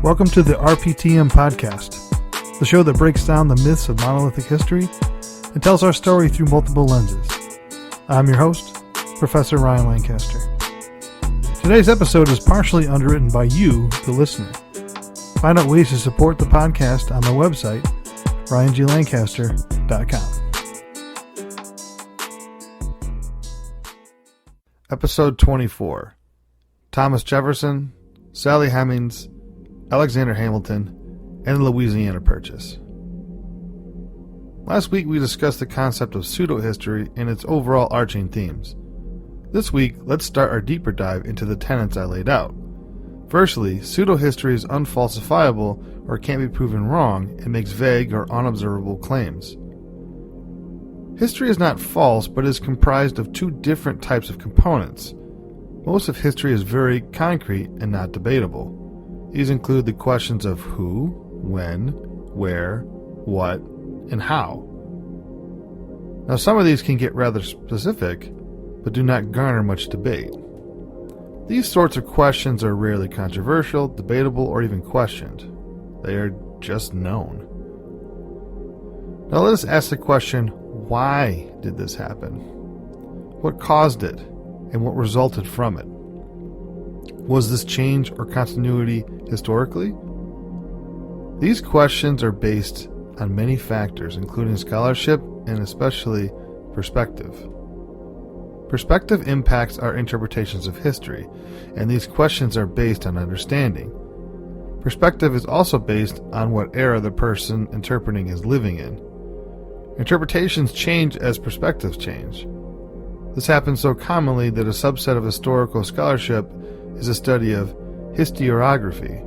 Welcome to the RPTM podcast, the show that breaks down the myths of monolithic history and tells our story through multiple lenses. I'm your host, Professor Ryan Lancaster. Today's episode is partially underwritten by you, the listener. Find out ways to support the podcast on my website, ryanglancaster.com. Episode 24. Thomas Jefferson, Sally Hemings, Alexander Hamilton, and the Louisiana Purchase. Last week we discussed the concept of pseudohistory and its overall arching themes. This week, let's start our deeper dive into the tenets I laid out. Firstly, pseudohistory is unfalsifiable or can't be proven wrong and makes vague or unobservable claims. History is not false, but is comprised of two different types of components. Most of history is very concrete and not debatable. These include the questions of who, when, where, what, and how. Now, some of these can get rather specific, but do not garner much debate. These sorts of questions are rarely controversial, debatable, or even questioned. They are just known. Now let us ask the question, why did this happen? What caused it, and what resulted from it? Was this change or continuity historically? These questions are based on many factors, including scholarship and especially perspective. Perspective impacts our interpretations of history, and these questions are based on understanding. Perspective is also based on what era the person interpreting is living in. Interpretations change as perspectives change. This happens so commonly that a subset of historical scholarship is a study of historiography,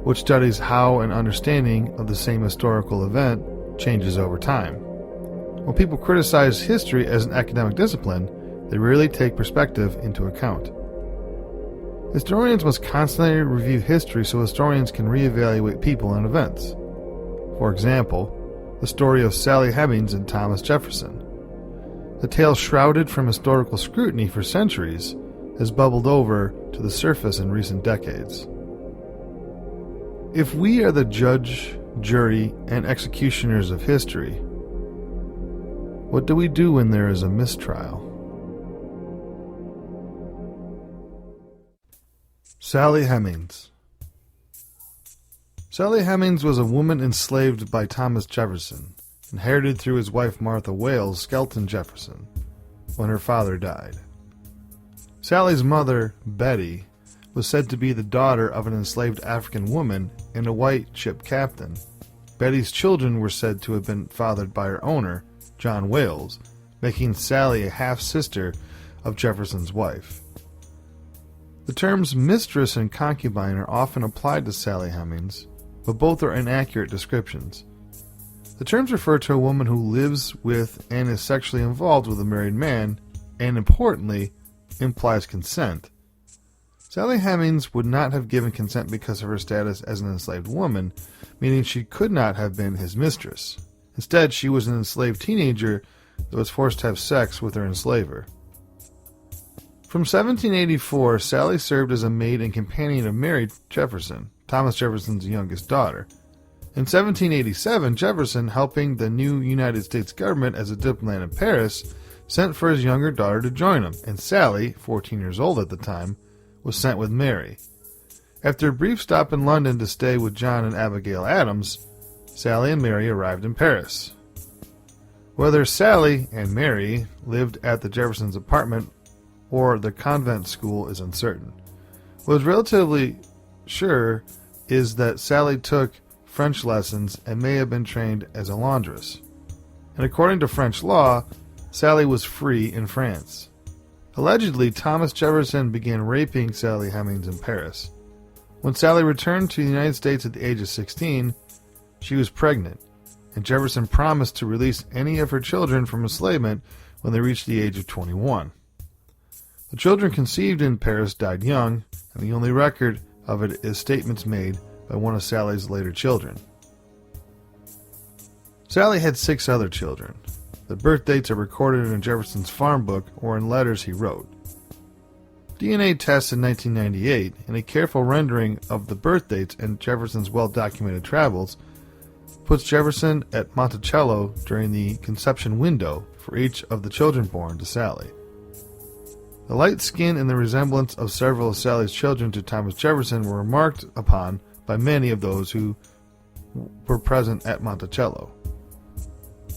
which studies how an understanding of the same historical event changes over time. When people criticize history as an academic discipline, they rarely take perspective into account. Historians must constantly review history so historians can reevaluate people and events. For example, the story of Sally Hemings and Thomas Jefferson. The tale, shrouded from historical scrutiny for centuries, has bubbled over to the surface in recent decades. If we are the judge, jury, and executioners of history, what do we do when there is a mistrial? Sally Hemings. Sally Hemings was a woman enslaved by Thomas Jefferson, inherited through his wife Martha Wales Skelton Jefferson, when her father died. Sally's mother, Betty, was said to be the daughter of an enslaved African woman and a white ship captain. Betty's children were said to have been fathered by her owner, John Wales, making Sally a half-sister of Jefferson's wife. The terms mistress and concubine are often applied to Sally Hemings, but both are inaccurate descriptions. The terms refer to a woman who lives with and is sexually involved with a married man, and importantly, implies consent. Sally Hemings would not have given consent because of her status as an enslaved woman, meaning she could not have been his mistress. Instead, she was an enslaved teenager that was forced to have sex with her enslaver. From 1784, Sally served as a maid and companion of Mary Jefferson, Thomas Jefferson's youngest daughter. In 1787, Jefferson, helping the new United States government as a diplomat in Paris, sent for his younger daughter to join him, and Sally, 14 years old at the time, was sent with Mary. After a brief stop in London to stay with John and Abigail Adams, Sally and Mary arrived in Paris. Whether Sally and Mary lived at the Jeffersons' apartment or the convent school is uncertain. What is relatively sure is that Sally took French lessons and may have been trained as a laundress. And according to French law, Sally was free in France. Allegedly, Thomas Jefferson began raping Sally Hemings in Paris. When Sally returned to the United States at the age of 16, she was pregnant, and Jefferson promised to release any of her children from enslavement when they reached the age of 21. The children conceived in Paris died young, and the only record of it is statements made by one of Sally's later children. Sally had 6 other children. The birth dates are recorded in Jefferson's farm book or in letters he wrote. DNA tests in 1998 and a careful rendering of the birth dates and Jefferson's well-documented travels puts Jefferson at Monticello during the conception window for each of the children born to Sally. The light skin and the resemblance of several of Sally's children to Thomas Jefferson were remarked upon by many of those who were present at Monticello.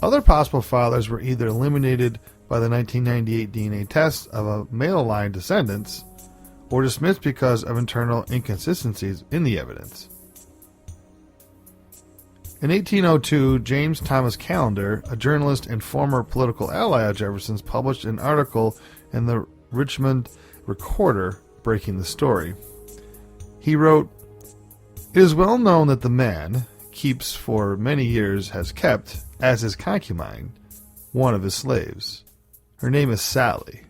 Other possible fathers were either eliminated by the 1998 DNA test of a male line descendants or dismissed because of internal inconsistencies in the evidence. In 1802, James Thomas Callender, a journalist and former political ally of Jefferson's, published an article in the Richmond Recorder breaking the story. He wrote, "It is well known that the man keeps for many years has kept, as his concubine, one of his slaves. Her name is Sally."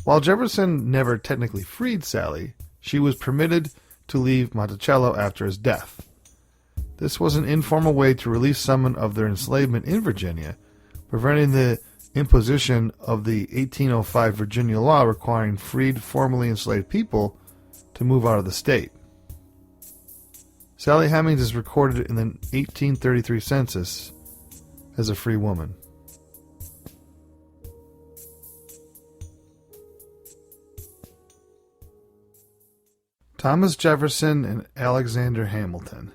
While Jefferson never technically freed Sally, she was permitted to leave Monticello after his death. This was an informal way to release some of their enslavement in Virginia, preventing the imposition of the 1805 Virginia law requiring freed, formerly enslaved people to move out of the state. Sally Hemings is recorded in the 1833 census as a free woman. Thomas Jefferson and Alexander Hamilton.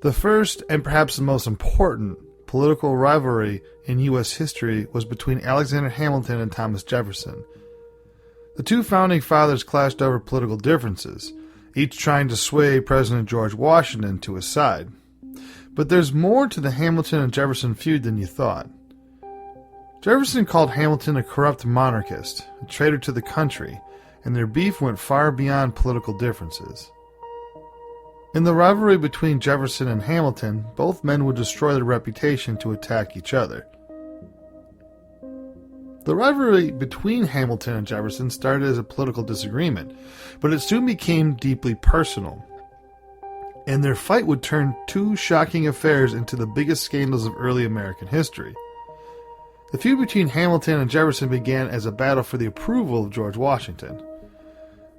The first, and perhaps the most important, political rivalry in U.S. history was between Alexander Hamilton and Thomas Jefferson. The two founding fathers clashed over political differences, each trying to sway President George Washington to his side. But there's more to the Hamilton and Jefferson feud than you thought. Jefferson called Hamilton a corrupt monarchist, a traitor to the country, and their beef went far beyond political differences. In the rivalry between Jefferson and Hamilton, both men would destroy their reputation to attack each other. The rivalry between Hamilton and Jefferson started as a political disagreement, but it soon became deeply personal. And their fight would turn two shocking affairs into the biggest scandals of early American history. The feud between Hamilton and Jefferson began as a battle for the approval of George Washington.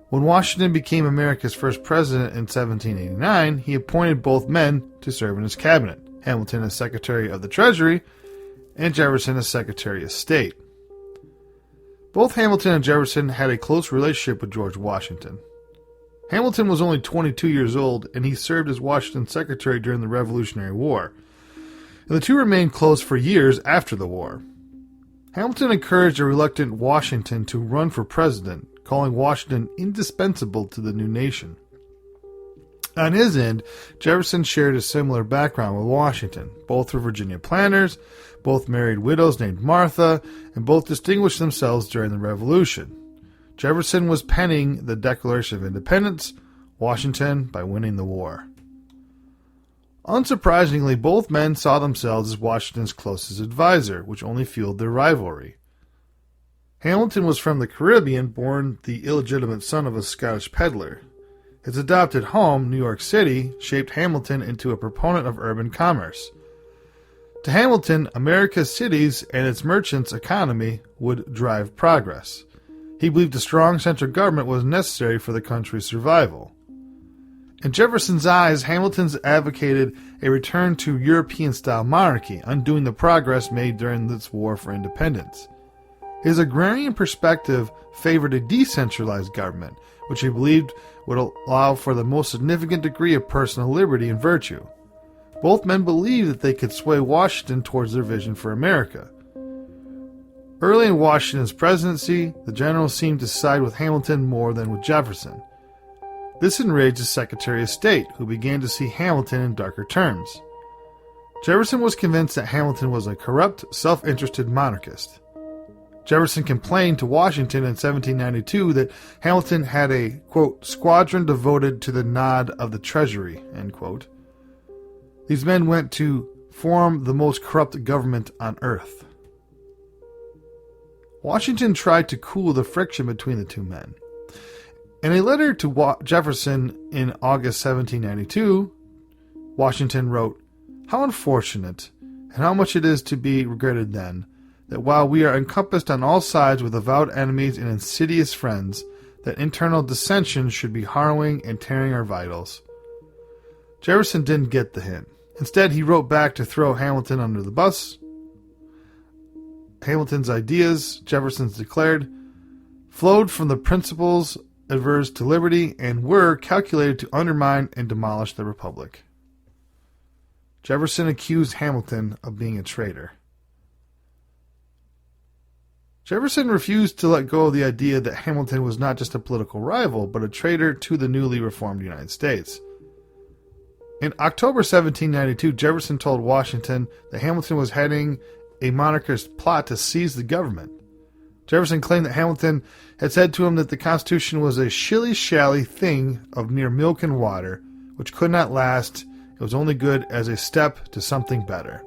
When Washington became America's first president in 1789, he appointed both men to serve in his cabinet, Hamilton as Secretary of the Treasury and Jefferson as Secretary of State. Both Hamilton and Jefferson had a close relationship with George Washington. Hamilton was only 22 years old, and he served as Washington's secretary during the Revolutionary War. And the two remained close for years after the war. Hamilton encouraged a reluctant Washington to run for president, calling Washington indispensable to the new nation. On his end, Jefferson shared a similar background with Washington. Both were Virginia planters, both married widows named Martha, and both distinguished themselves during the Revolution. Jefferson was penning the Declaration of Independence, Washington by winning the war. Unsurprisingly, both men saw themselves as Washington's closest advisor, which only fueled their rivalry. Hamilton was from the Caribbean, born the illegitimate son of a Scottish peddler. His adopted home, New York City, shaped Hamilton into a proponent of urban commerce. To Hamilton, America's cities and its merchants' economy would drive progress. He believed a strong central government was necessary for the country's survival. In Jefferson's eyes, Hamilton advocated a return to European-style monarchy, undoing the progress made during this war for independence. His agrarian perspective favored a decentralized government, which he believed would allow for the most significant degree of personal liberty and virtue. Both men believed that they could sway Washington towards their vision for America. Early in Washington's presidency, the generals seemed to side with Hamilton more than with Jefferson. This enraged the Secretary of State, who began to see Hamilton in darker terms. Jefferson was convinced that Hamilton was a corrupt, self-interested monarchist. Jefferson complained to Washington in 1792 that Hamilton had a, quote, squadron devoted to the nod of the Treasury, end quote. These men went to form the most corrupt government on earth. Washington tried to cool the friction between the two men. In a letter to Jefferson in August 1792, Washington wrote, "How unfortunate, and how much it is to be regretted then, that while we are encompassed on all sides with avowed enemies and insidious friends, that internal dissension should be harrowing and tearing our vitals. Jefferson didn't get the hint. Instead, he wrote back to throw Hamilton under the bus. Hamilton's ideas, Jefferson's declared, flowed from the principles adverse to liberty and were calculated to undermine and demolish the Republic. Jefferson accused Hamilton of being a traitor. Jefferson refused to let go of the idea that Hamilton was not just a political rival, but a traitor to the newly reformed United States. In October 1792, Jefferson told Washington that Hamilton was heading a monarchist plot to seize the government. Jefferson claimed that Hamilton had said to him that the Constitution was a shilly-shally thing of mere milk and water, which could not last. It was only good as a step to something better.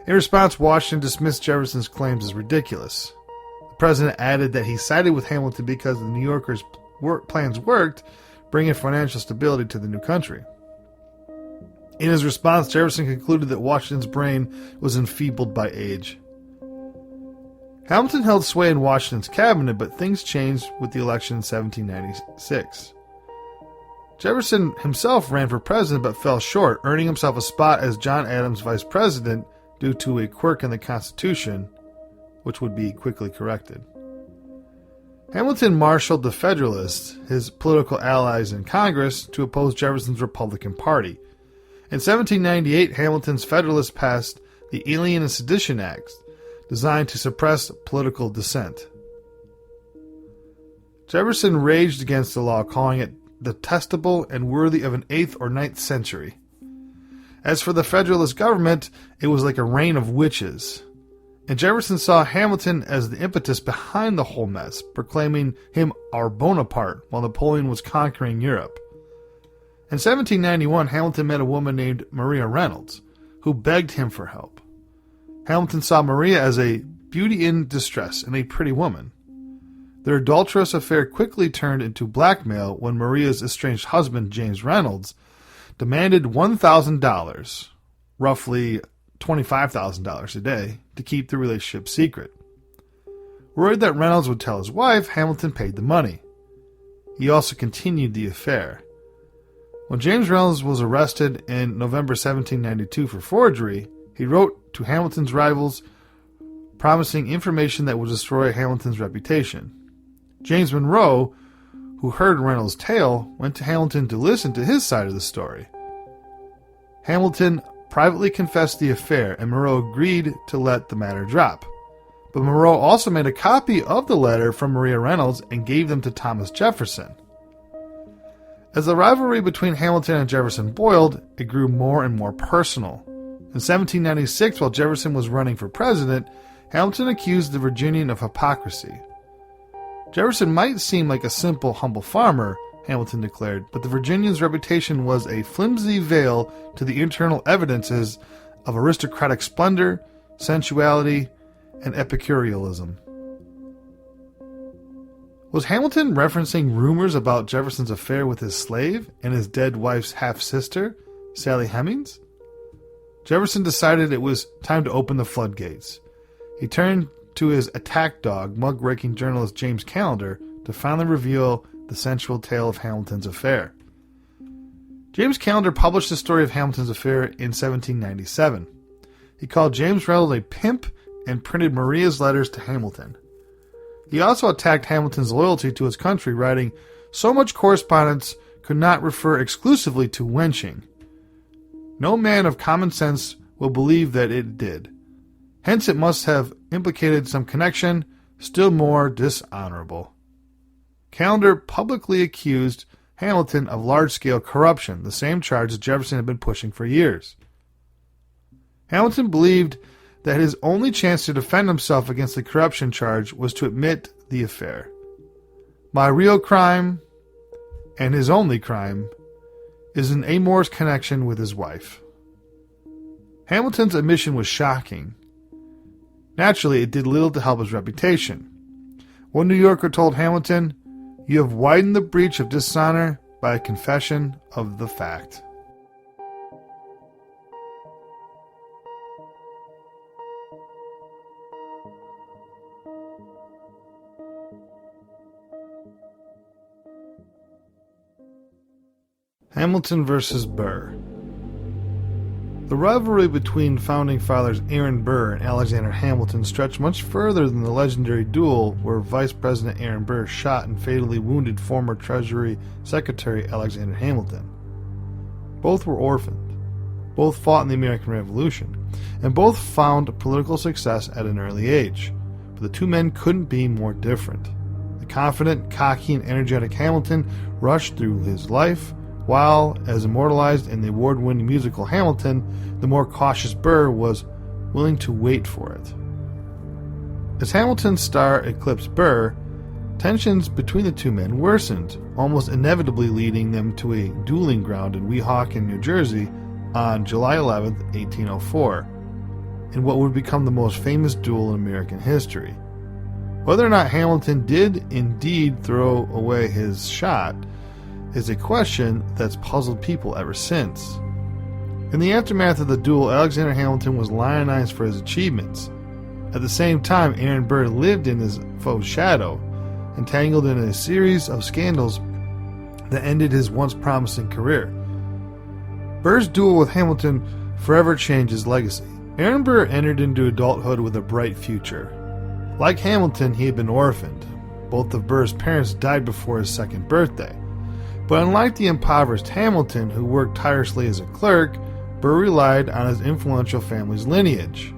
In response, Washington dismissed Jefferson's claims as ridiculous. The president added that he sided with Hamilton because the New Yorkers' plans worked, bringing financial stability to the new country. In his response, Jefferson concluded that Washington's brain was enfeebled by age. Hamilton held sway in Washington's cabinet, but things changed with the election in 1796. Jefferson himself ran for president but fell short, earning himself a spot as John Adams' vice president due to a quirk in the Constitution, which would be quickly corrected. Hamilton marshaled the Federalists, his political allies in Congress, to oppose Jefferson's Republican Party. In 1798, Hamilton's Federalists passed the Alien and Sedition Act, designed to suppress political dissent. Jefferson raged against the law, calling it detestable and worthy of an 8th or 9th century. As for the Federalist government, it was like a reign of witches. And Jefferson saw Hamilton as the impetus behind the whole mess, proclaiming him our Bonaparte while Napoleon was conquering Europe. In 1791, Hamilton met a woman named Maria Reynolds, who begged him for help. Hamilton saw Maria as a beauty in distress and a pretty woman. Their adulterous affair quickly turned into blackmail when Maria's estranged husband, James Reynolds, demanded $1,000, roughly $25,000 a day, to keep the relationship secret. Worried that Reynolds would tell his wife, Hamilton paid the money. He also continued the affair. When James Reynolds was arrested in November 1792 for forgery, he wrote to Hamilton's rivals, promising information that would destroy Hamilton's reputation. James Monroe, who heard Reynolds' tale, went to Hamilton to listen to his side of the story. Hamilton privately confessed the affair, and Monroe agreed to let the matter drop. But Monroe also made a copy of the letter from Maria Reynolds and gave them to Thomas Jefferson. As the rivalry between Hamilton and Jefferson boiled, it grew more and more personal. In 1796, while Jefferson was running for president, Hamilton accused the Virginian of hypocrisy. Jefferson might seem like a simple, humble farmer, Hamilton declared, but the Virginian's reputation was a flimsy veil to the internal evidences of aristocratic splendor, sensuality, and epicurealism. Was Hamilton referencing rumors about Jefferson's affair with his slave and his dead wife's half-sister, Sally Hemings? Jefferson decided it was time to open the floodgates. He turned to his attack dog, muckraking journalist James Callender, to finally reveal the sensual tale of Hamilton's affair. James Callender published the story of Hamilton's affair in 1797. He called James Reynolds a pimp and printed Maria's letters to Hamilton. He also attacked Hamilton's loyalty to his country, writing, "So much correspondence could not refer exclusively to wenching. No man of common sense will believe that it did. Hence it must have implicated some connection, still more dishonorable." Callender publicly accused Hamilton of large-scale corruption, the same charge that Jefferson had been pushing for years. Hamilton believed that his only chance to defend himself against the corruption charge was to admit the affair. My real crime, and his only crime, is an amorous connection with his wife. Hamilton's admission was shocking. Naturally, it did little to help his reputation. One New Yorker told Hamilton, "You have widened the breach of dishonor by a confession of the fact." Hamilton versus Burr. The rivalry between founding fathers Aaron Burr and Alexander Hamilton stretched much further than the legendary duel where Vice President Aaron Burr shot and fatally wounded former Treasury Secretary Alexander Hamilton. Both were orphaned. Both fought in the American Revolution, and both found political success at an early age. But the two men couldn't be more different. The confident, cocky, and energetic Hamilton rushed through his life, while, as immortalized in the award-winning musical Hamilton, the more cautious Burr was willing to wait for it. As Hamilton's star eclipsed Burr, tensions between the two men worsened, almost inevitably leading them to a dueling ground in Weehawken, New Jersey, on July 11, 1804, in what would become the most famous duel in American history. Whether or not Hamilton did indeed throw away his shot is a question that's puzzled people ever since. In the aftermath of the duel, Alexander Hamilton was lionized for his achievements. At the same time, Aaron Burr lived in his foe's shadow, entangled in a series of scandals that ended his once promising career. Burr's duel with Hamilton forever changed his legacy. Aaron Burr entered into adulthood with a bright future. Like Hamilton, he had been orphaned. Both of Burr's parents died before his second birthday. But unlike the impoverished Hamilton, who worked tirelessly as a clerk, Burr relied on his influential family's lineage.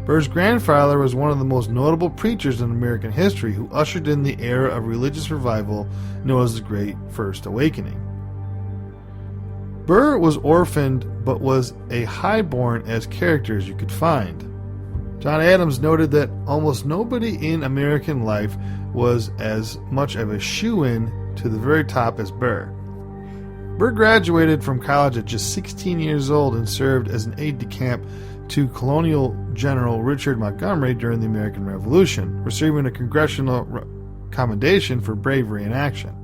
Burr's grandfather was one of the most notable preachers in American history who ushered in the era of religious revival known as the Great First Awakening. Burr was orphaned, but was a highborn as character as you could find. John Adams noted that almost nobody in American life was as much of a shoo-in to the very top as Burr. Burr graduated from college at just 16 years old and served as an aide-de-camp to Colonial General Richard Montgomery during the American Revolution, receiving a congressional commendation for bravery in action.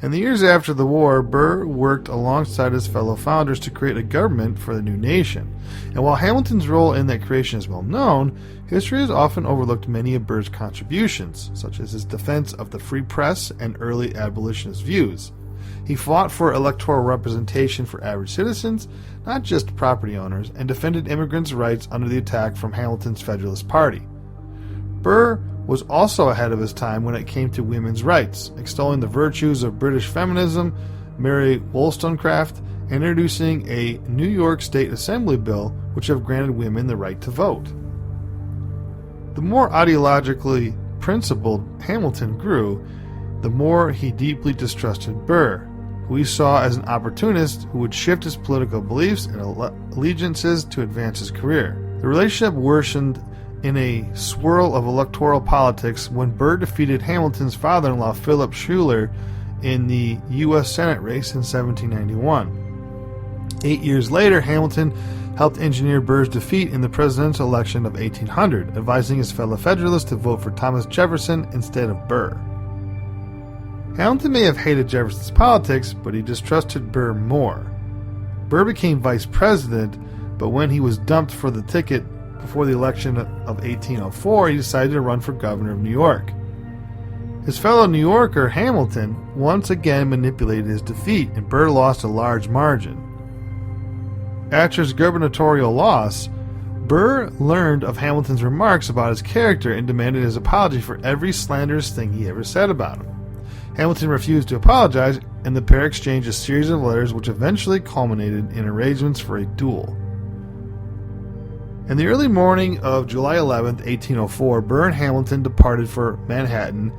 In the years after the war, Burr worked alongside his fellow founders to create a government for the new nation. And while Hamilton's role in that creation is well known, history has often overlooked many of Burr's contributions, such as his defense of the free press and early abolitionist views. He fought for electoral representation for average citizens, not just property owners, and defended immigrants' rights under the attack from Hamilton's Federalist Party. Burr was also ahead of his time when it came to women's rights, extolling the virtues of British feminism, Mary Wollstonecraft, and introducing a New York State Assembly bill which have granted women the right to vote. The more ideologically principled Hamilton grew, the more he deeply distrusted Burr, who he saw as an opportunist who would shift his political beliefs and allegiances to advance his career. The relationship worsened in a swirl of electoral politics when Burr defeated Hamilton's father-in-law Philip Schuyler in the U.S. Senate race in 1791. 8 years later, Hamilton helped engineer Burr's defeat in the presidential election of 1800, advising his fellow Federalists to vote for Thomas Jefferson instead of Burr. Hamilton may have hated Jefferson's politics, but he distrusted Burr more. Burr became vice president, but when he was dumped for the ticket before the election of 1804, he decided to run for governor of New York. His fellow New Yorker, Hamilton, once again manipulated his defeat, and Burr lost a large margin. After his gubernatorial loss, Burr learned of Hamilton's remarks about his character and demanded his apology for every slanderous thing he ever said about him. Hamilton refused to apologize, and the pair exchanged a series of letters which eventually culminated in arrangements for a duel. In the early morning of July 11, 1804, Burr and Hamilton departed for Manhattan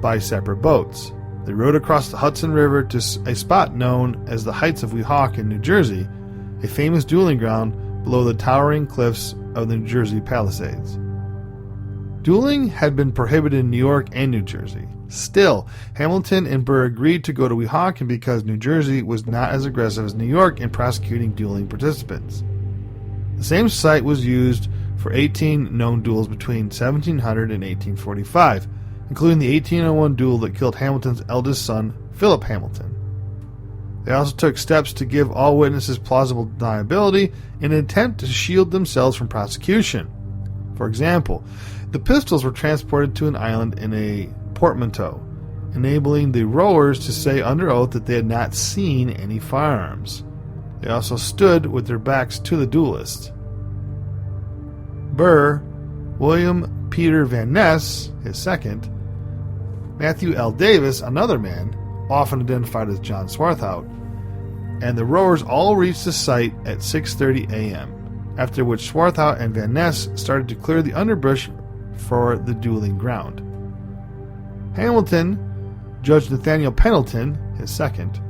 by separate boats. They rowed across the Hudson River to a spot known as the Heights of Weehawken, New Jersey, a famous dueling ground below the towering cliffs of the New Jersey Palisades. Dueling had been prohibited in New York and New Jersey. Still, Hamilton and Burr agreed to go to Weehawken because New Jersey was not as aggressive as New York in prosecuting dueling participants. The same site was used for 18 known duels between 1700 and 1845, including the 1801 duel that killed Hamilton's eldest son, Philip Hamilton. They also took steps to give all witnesses plausible deniability in an attempt to shield themselves from prosecution. For example, the pistols were transported to an island in a portmanteau, enabling the rowers to say under oath that they had not seen any firearms. They also stood with their backs to the duelists. Burr, William Peter Van Ness, his second, Matthew L. Davis, another man, often identified as John Swarthout, and the rowers all reached the site at 6:30 a.m., after which Swarthout and Van Ness started to clear the underbrush for the dueling ground. Hamilton, Judge Nathaniel Pendleton, his second,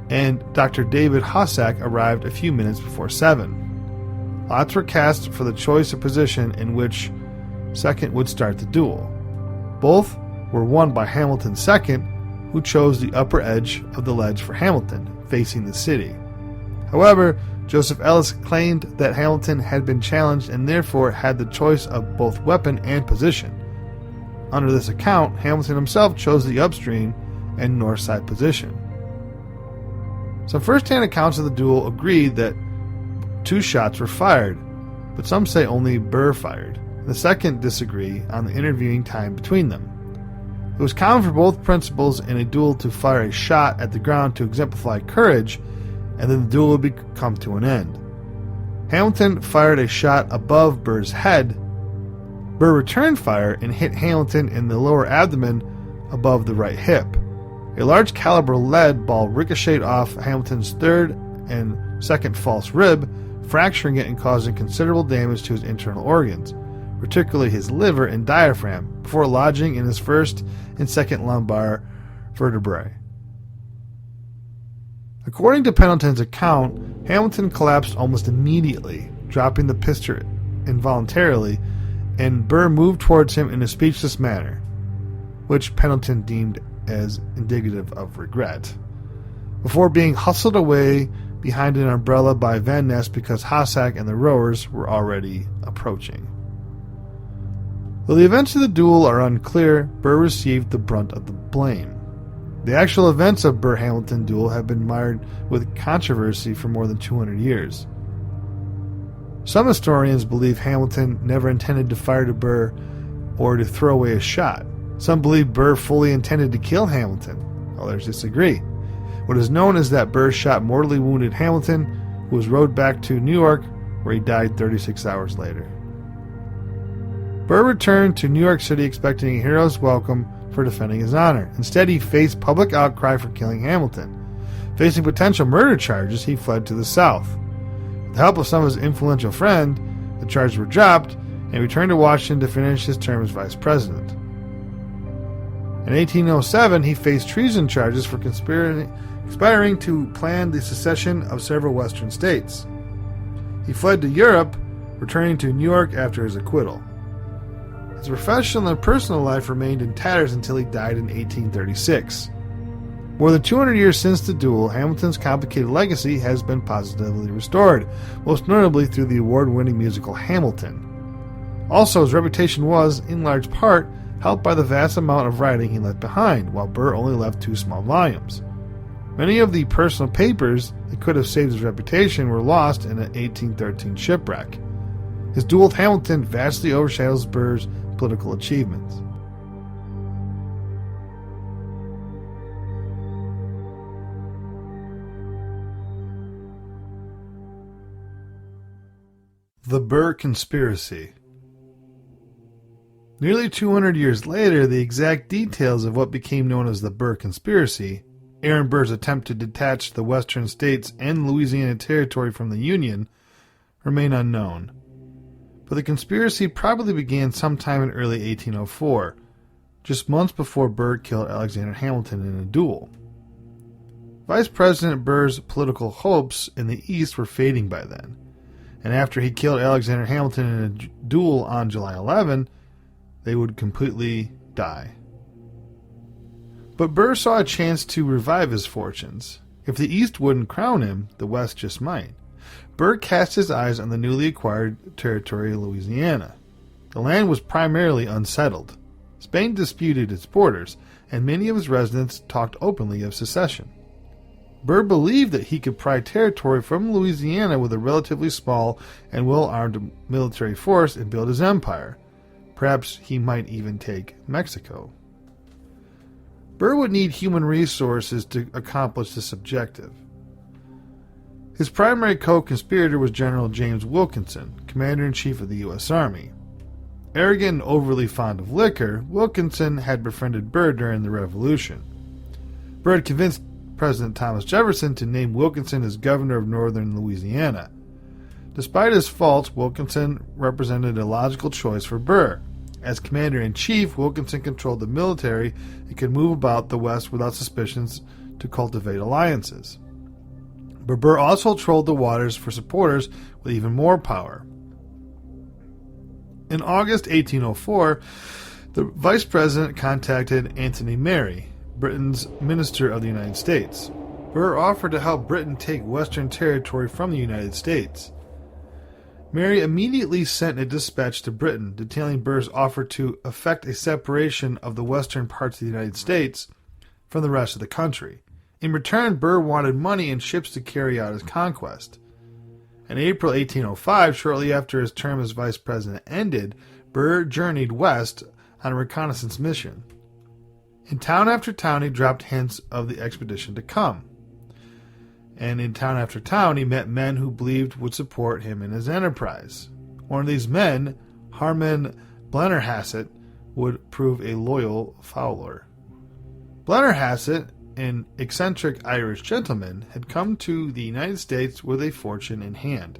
and Dr. David Hossack arrived a few minutes before 7. Lots were cast for the choice of position in which second would start the duel. Both were won by Hamilton's second, who chose the upper edge of the ledge for Hamilton, facing the city. However, Joseph Ellis claimed that Hamilton had been challenged and therefore had the choice of both weapon and position. Under this account, Hamilton himself chose the upstream and north side position. Some first-hand accounts of the duel agreed that 2 shots were fired, but some say only Burr fired. The second disagree on the intervening time between them. It was common for both principals in a duel to fire a shot at the ground to exemplify courage, and then the duel would come to an end. Hamilton fired a shot above Burr's head. Burr returned fire and hit Hamilton in the lower abdomen above the right hip. A large caliber lead ball ricocheted off Hamilton's third and second false rib, fracturing it and causing considerable damage to his internal organs, particularly his liver and diaphragm, before lodging in his first and second lumbar vertebrae. According to Pendleton's account, Hamilton collapsed almost immediately, dropping the pistol involuntarily, and Burr moved towards him in a speechless manner, which Pendleton deemed as indicative of regret, before being hustled away behind an umbrella by Van Ness because Hossack and the rowers were already approaching. Though the events of the duel are unclear, Burr received the brunt of the blame. The actual events of Burr-Hamilton duel have been mired with controversy for more than 200 years. Some historians believe Hamilton never intended to fire to Burr or to throw away a shot. Some believe Burr fully intended to kill Hamilton. Others disagree. What is known is that Burr shot mortally wounded Hamilton, who was rowed back to New York, where he died 36 hours later. Burr returned to New York City expecting a hero's welcome for defending his honor. Instead, he faced public outcry for killing Hamilton. Facing potential murder charges, he fled to the South. With the help of some of his influential friends, the charges were dropped, and he returned to Washington to finish his term as vice president. In 1807, he faced treason charges for conspiring to plan the secession of several western states. He fled to Europe, returning to New York after his acquittal. His professional and personal life remained in tatters until he died in 1836. More than 200 years since the duel, Hamilton's complicated legacy has been positively restored, most notably through the award-winning musical Hamilton. Also, his reputation was, in large part, helped by the vast amount of writing he left behind, while Burr only left 2 small volumes. Many of the personal papers that could have saved his reputation were lost in an 1813 shipwreck. His duel with Hamilton vastly overshadows Burr's political achievements. The Burr Conspiracy. Nearly 200 years later, the exact details of what became known as the Burr Conspiracy, Aaron Burr's attempt to detach the western states and Louisiana Territory from the Union, remain unknown. But the conspiracy probably began sometime in early 1804, just months before Burr killed Alexander Hamilton in a duel. Vice President Burr's political hopes in the East were fading by then, and after he killed Alexander Hamilton in a duel on July 11, they would completely die. But Burr saw a chance to revive his fortunes. If the East wouldn't crown him, the West just might. Burr cast his eyes on the newly acquired territory of Louisiana. The land was primarily unsettled. Spain disputed its borders, and many of its residents talked openly of secession. Burr believed that he could pry territory from Louisiana with a relatively small and well-armed military force and build his empire. Perhaps he might even take Mexico. Burr would need human resources to accomplish this objective. His primary co-conspirator was General James Wilkinson, Commander-in-Chief of the U.S. Army. Arrogant and overly fond of liquor, Wilkinson had befriended Burr during the Revolution. Burr had convinced President Thomas Jefferson to name Wilkinson as governor of northern Louisiana. Despite his faults, Wilkinson represented a logical choice for Burr. As commander-in-chief, Wilkinson controlled the military and could move about the West without suspicions to cultivate alliances. But Burr also trolled the waters for supporters with even more power. In August 1804, the vice president contacted Anthony Merry, Britain's Minister of the United States. Burr offered to help Britain take Western territory from the United States. Merry immediately sent a dispatch to Britain detailing Burr's offer to effect a separation of the western parts of the United States from the rest of the country. In return, Burr wanted money and ships to carry out his conquest. In April 1805, shortly after his term as vice president ended, Burr journeyed west on a reconnaissance mission. In town after town, he dropped hints of the expedition to come. And in town after town, he met men who believed would support him in his enterprise. One of these men, Harman Blennerhassett, would prove a loyal follower. Blennerhassett, an eccentric Irish gentleman, had come to the United States with a fortune in hand.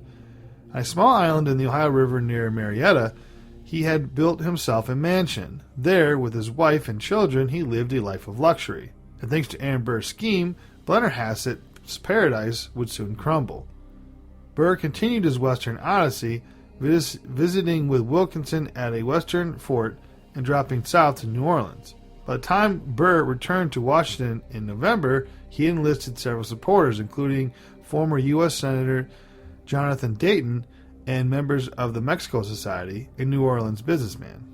On a small island in the Ohio River near Marietta, he had built himself a mansion. There, with his wife and children, he lived a life of luxury. And thanks to Aaron Burr's scheme, Blennerhassett's paradise would soon crumble. Burr continued his western odyssey, visiting with Wilkinson at a western fort and dropping south to New Orleans. By the time Burr returned to Washington in November, he enlisted several supporters, including former U.S. Senator Jonathan Dayton and members of the Mexico Society, a New Orleans businessman.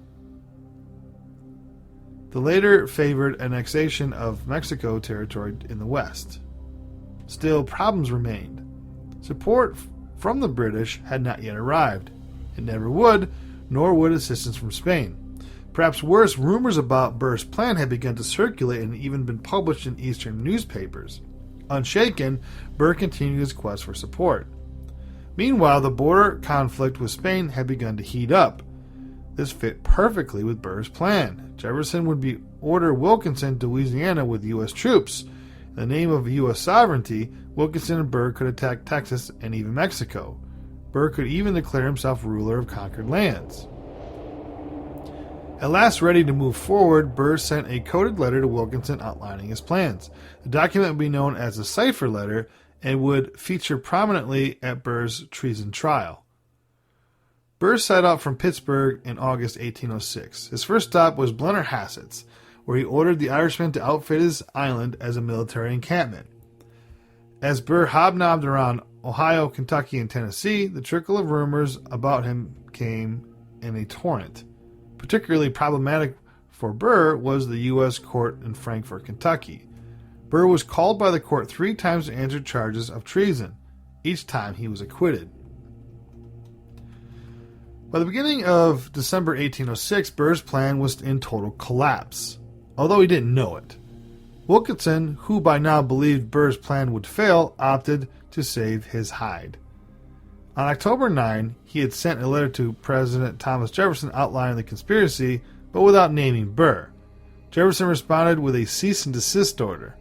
The latter favored annexation of Mexico territory in the West. Still, problems remained. Support from the British had not yet arrived. It never would, nor would assistance from Spain. Perhaps worse, rumors about Burr's plan had begun to circulate and even been published in Eastern newspapers. Unshaken, Burr continued his quest for support. Meanwhile, the border conflict with Spain had begun to heat up. This fit perfectly with Burr's plan. Jefferson would order Wilkinson to Louisiana with U.S. troops. In the name of U.S. sovereignty, Wilkinson and Burr could attack Texas and even Mexico. Burr could even declare himself ruler of conquered lands. At last ready to move forward, Burr sent a coded letter to Wilkinson outlining his plans. The document would be known as the Cipher Letter and would feature prominently at Burr's treason trial. Burr set out from Pittsburgh in August 1806. His first stop was Blennerhassett's, where he ordered the Irishman to outfit his island as a military encampment. As Burr hobnobbed around Ohio, Kentucky, and Tennessee, the trickle of rumors about him came in a torrent. Particularly problematic for Burr was the U.S. court in Frankfort, Kentucky. Burr was called by the court 3 times to answer charges of treason. Each time he was acquitted. By the beginning of December 1806, Burr's plan was in total collapse, although he didn't know it. Wilkinson, who by now believed Burr's plan would fail, opted to save his hide. On October 9, he had sent a letter to President Thomas Jefferson outlining the conspiracy, but without naming Burr. Jefferson responded with a cease and desist order.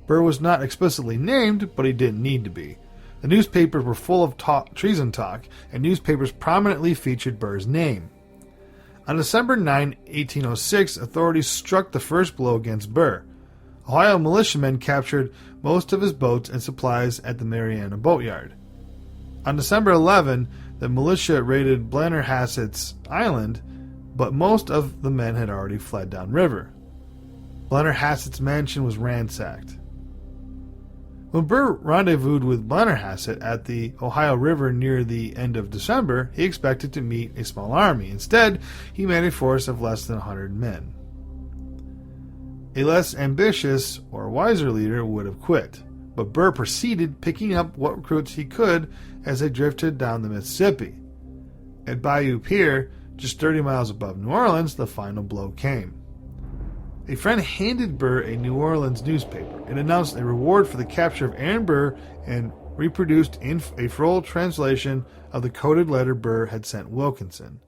Burr was not explicitly named, but he didn't need to be. The newspapers were full of treason talk, and newspapers prominently featured Burr's name. On December 9, 1806, authorities struck the first blow against Burr. Ohio militiamen captured most of his boats and supplies at the Marietta boatyard. On December 11, the militia raided Blennerhassett's island, but most of the men had already fled downriver. Blennerhassett's mansion was ransacked. When Burr rendezvoused with Blennerhassett at the Ohio River near the end of December, he expected to meet a small army. Instead, he met a force of less than 100 men. A less ambitious or wiser leader would have quit, but Burr proceeded, picking up what recruits he could as they drifted down the Mississippi. At Bayou Pier, just 30 miles above New Orleans, the final blow came. A friend handed Burr a New Orleans newspaper and announced a reward for the capture of Aaron Burr and reproduced in a full translation of the coded letter Burr had sent Wilkinson.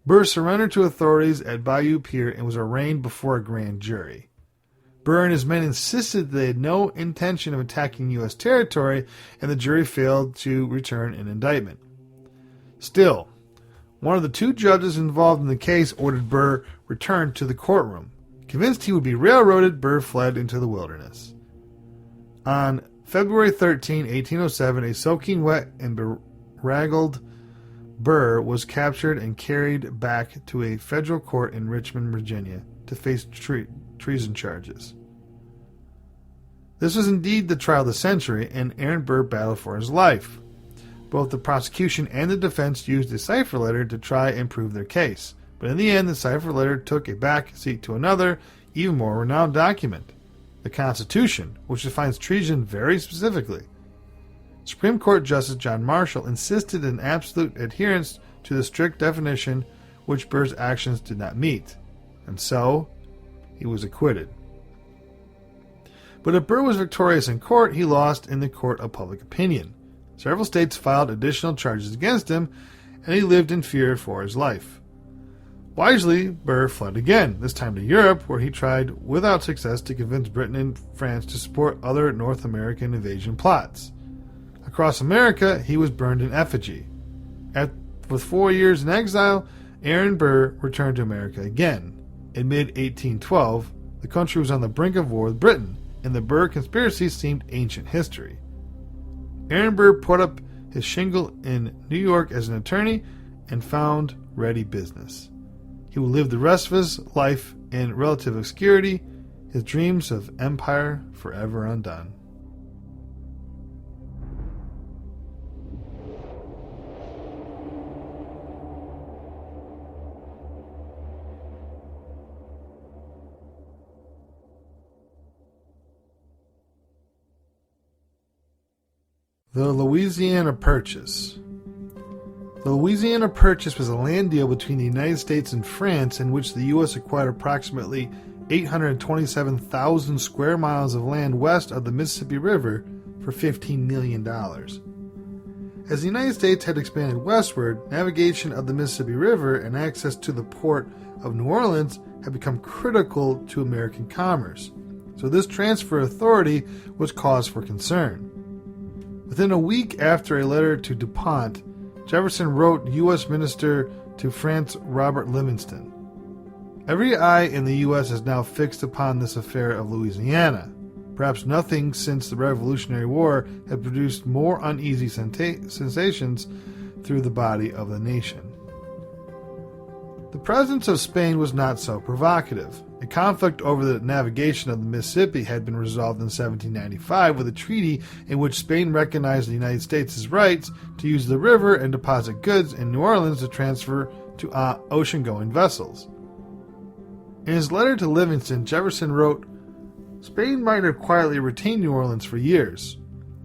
Burr surrendered to authorities at Bayou Pier and was arraigned before a grand jury. Burr and his men insisted that they had no intention of attacking U.S. territory, and the jury failed to return an indictment. Still, one of the two judges involved in the case ordered Burr returned to the courtroom. Convinced he would be railroaded, Burr fled into the wilderness. On February 13, 1807, a soaking wet and bedraggled Burr was captured and carried back to a federal court in Richmond, Virginia, to face treason charges. This was indeed the trial of the century, and Aaron Burr battled for his life. Both the prosecution and the defense used a cipher letter to try and prove their case, but in the end the cipher letter took a back seat to another, even more renowned document, the Constitution, which defines treason very specifically. Supreme Court Justice John Marshall insisted in absolute adherence to the strict definition which Burr's actions did not meet, and so he was acquitted. But if Burr was victorious in court, he lost in the court of public opinion. Several states filed additional charges against him, and he lived in fear for his life. Wisely, Burr fled again, this time to Europe, where he tried without success to convince Britain and France to support other North American invasion plots. Across America, he was burned in effigy. With 4 years in exile, Aaron Burr returned to America again. In mid-1812, the country was on the brink of war with Britain, and the Burr Conspiracy seemed ancient history. Aaron Burr put up his shingle in New York as an attorney and found ready business. He would live the rest of his life in relative obscurity, his dreams of empire forever undone. The Louisiana Purchase. The Louisiana Purchase was a land deal between the United States and France in which the U.S. acquired approximately 827,000 square miles of land west of the Mississippi River for $15 million. As the United States had expanded westward, navigation of the Mississippi River and access to the port of New Orleans had become critical to American commerce, so this transfer of authority was cause for concern. Within a week after a letter to DuPont, Jefferson wrote U.S. Minister to France Robert Livingston. Every eye in the U.S. is now fixed upon this affair of Louisiana. Perhaps nothing since the Revolutionary War had produced more uneasy sensations through the body of the nation. The presence of Spain was not so provocative. A conflict over the navigation of the Mississippi had been resolved in 1795 with a treaty in which Spain recognized the United States' rights to use the river and deposit goods in New Orleans to transfer to ocean-going vessels. In his letter to Livingston, Jefferson wrote, "Spain might have quietly retained New Orleans for years.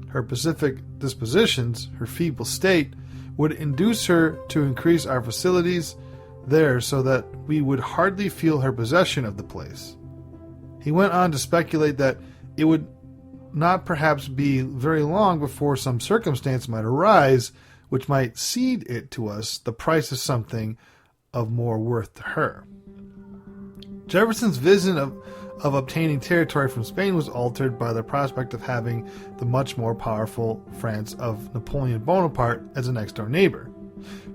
Her pacific dispositions, her feeble state, would induce her to increase our facilities there so that we would hardly feel her possession of the place." He went on to speculate that it would not perhaps be very long before some circumstance might arise which might cede it to us the price of something of more worth to her. Jefferson's vision of obtaining territory from Spain was altered by the prospect of having the much more powerful France of Napoleon Bonaparte as a next-door neighbor.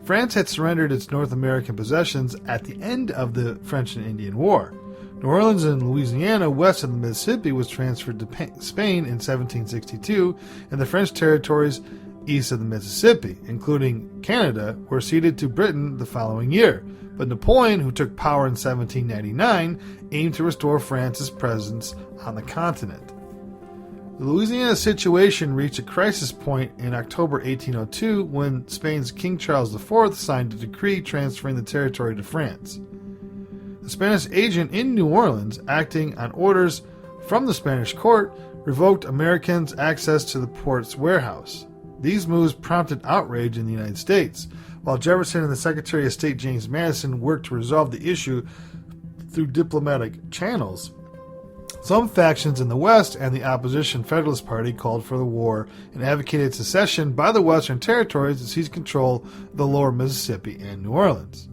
France had surrendered its North American possessions at the end of the French and Indian War. New Orleans and Louisiana west of the Mississippi was transferred to Spain in 1762, and the French territories east of the Mississippi, including Canada, were ceded to Britain the following year. But Napoleon, who took power in 1799, aimed to restore France's presence on the continent. The Louisiana situation reached a crisis point in October 1802 when Spain's King Charles IV signed a decree transferring the territory to France. The Spanish agent in New Orleans, acting on orders from the Spanish court, revoked Americans' access to the port's warehouse. These moves prompted outrage in the United States. While Jefferson and the Secretary of State James Madison worked to resolve the issue through diplomatic channels. Some factions in the West and the opposition Federalist Party called for the war and advocated secession by the Western territories to seize control of the lower Mississippi and New Orleans.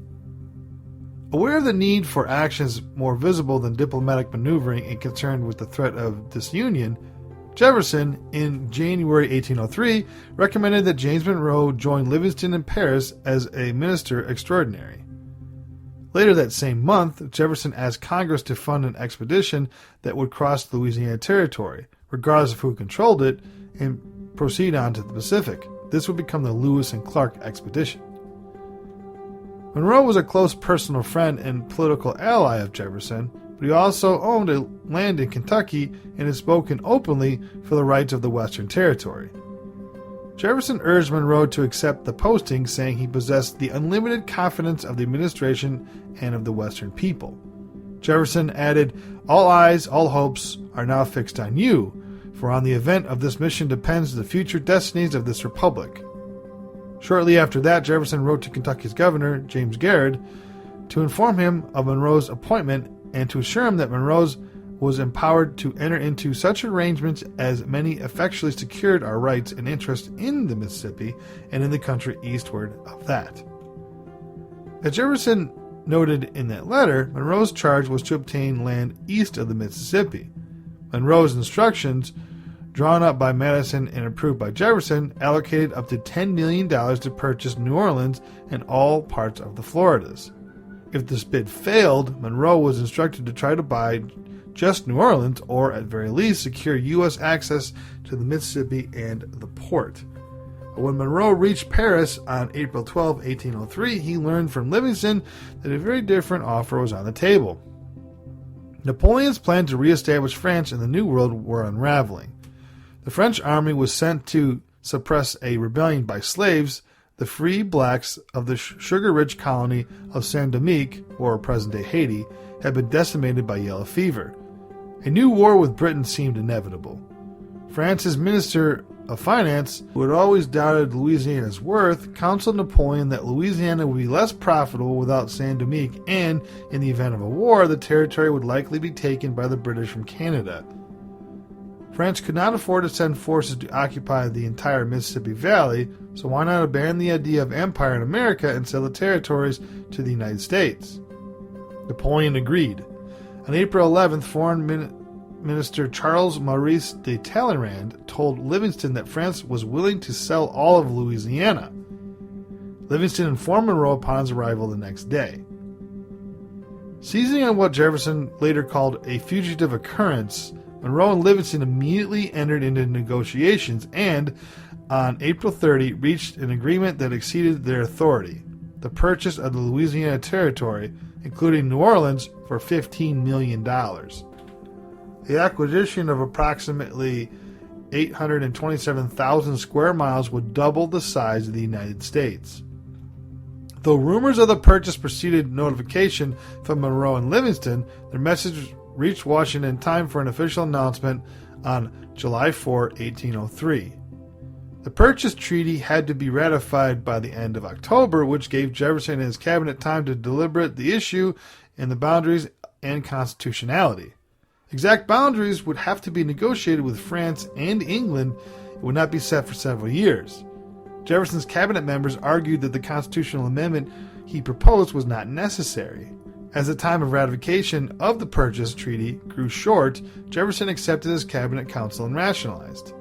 Aware of the need for actions more visible than diplomatic maneuvering and concerned with the threat of disunion, Jefferson, in January 1803, recommended that James Monroe join Livingston in Paris as a minister extraordinary. Later that same month, Jefferson asked Congress to fund an expedition that would cross the Louisiana Territory, regardless of who controlled it, and proceed on to the Pacific. This would become the Lewis and Clark Expedition. Monroe was a close personal friend and political ally of Jefferson, but he also owned a land in Kentucky and had spoken openly for the rights of the Western Territory. Jefferson urged Monroe to accept the posting, saying he possessed the unlimited confidence of the administration and of the Western people. Jefferson added, "All eyes, all hopes are now fixed on you, for on the event of this mission depends the future destinies of this republic." Shortly after that, Jefferson wrote to Kentucky's governor, James Garrett, to inform him of Monroe's appointment and to assure him that Monroe was empowered to enter into such arrangements as many effectually secured our rights and interests in the Mississippi and in the country eastward of that. As Jefferson noted in that letter, Monroe's charge was to obtain land east of the Mississippi. Monroe's instructions, drawn up by Madison and approved by Jefferson, allocated up to $10 million to purchase New Orleans and all parts of the Floridas. If this bid failed, Monroe was instructed to try to buy just New Orleans, or at very least secure U.S. access to the Mississippi and the port. But when Monroe reached Paris on April 12, 1803, he learned from Livingston that a very different offer was on the table. Napoleon's plan to reestablish France in the New World were unraveling. The French army was sent to suppress a rebellion by slaves, the free blacks of the sugar-rich colony of Saint-Domingue, or present-day Haiti, had been decimated by yellow fever. A new war with Britain seemed inevitable. France's Minister of Finance, who had always doubted Louisiana's worth, counseled Napoleon that Louisiana would be less profitable without Saint-Domingue, and, in the event of a war, the territory would likely be taken by the British from Canada. France could not afford to send forces to occupy the entire Mississippi Valley, so why not abandon the idea of empire in America and sell the territories to the United States? Napoleon agreed. On April 11th, Foreign Minister Charles Maurice de Talleyrand told Livingston that France was willing to sell all of Louisiana. Livingston informed Monroe upon his arrival the next day. Seizing on what Jefferson later called a fugitive occurrence, Monroe and Livingston immediately entered into negotiations and, on April 30, reached an agreement that exceeded their authority: the purchase of the Louisiana Territory, including New Orleans, for $15 million. The acquisition of approximately 827,000 square miles would double the size of the United States. Though rumors of the purchase preceded notification from Monroe and Livingston, their message reached Washington in time for an official announcement on July 4, 1803. The purchase treaty had to be ratified by the end of October, which gave Jefferson and his cabinet time to deliberate the issue and the boundaries and constitutionality. Exact boundaries would have to be negotiated with France and England. It would not be set for several years. Jefferson's cabinet members argued that the constitutional amendment he proposed was not necessary. As the time of ratification of the purchase treaty grew short, Jefferson accepted his cabinet council and rationalized.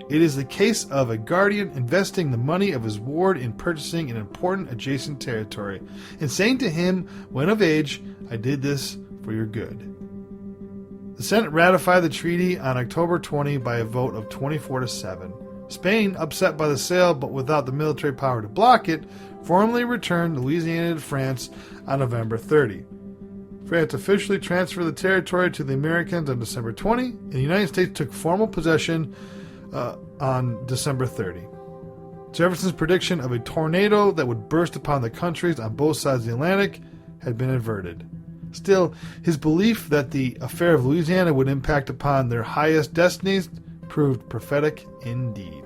It is the case of a guardian investing the money of his ward in purchasing an important adjacent territory, and saying to him, when of age, I did this for your good. The Senate ratified the treaty on October 20 by a vote of 24-7. Spain, upset by the sale but without the military power to block it, formally returned Louisiana to France on November 30. France officially transferred the territory to the Americans on December 20, and the United States took formal possession on December 30. Jefferson's prediction of a tornado that would burst upon the countries on both sides of the Atlantic had been averted. Still, his belief that the affair of Louisiana would impact upon their highest destinies proved prophetic indeed.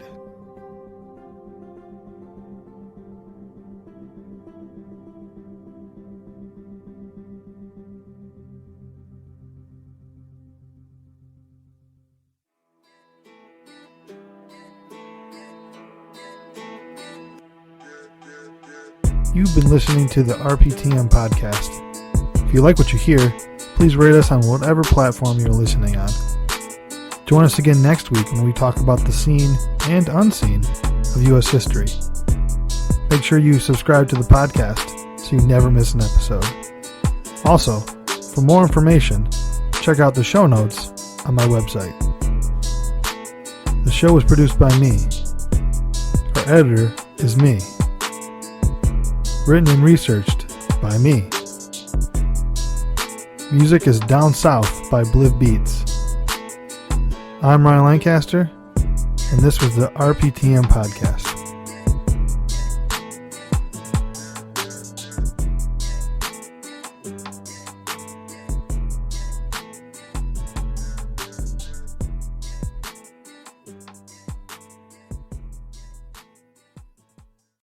You've been listening to the RPTM podcast. If you like what you hear, please rate us on whatever platform you're listening on. Join us again next week when we talk about the seen and unseen of U.S. history. Make sure you subscribe to the podcast so you never miss an episode. Also, for more information, check out the show notes on my website. The show was produced by me. Our editor is me. Written and researched by me. Music is Down South by Bliv Beats. I'm Ryan Lancaster, and this was the RPTM podcast.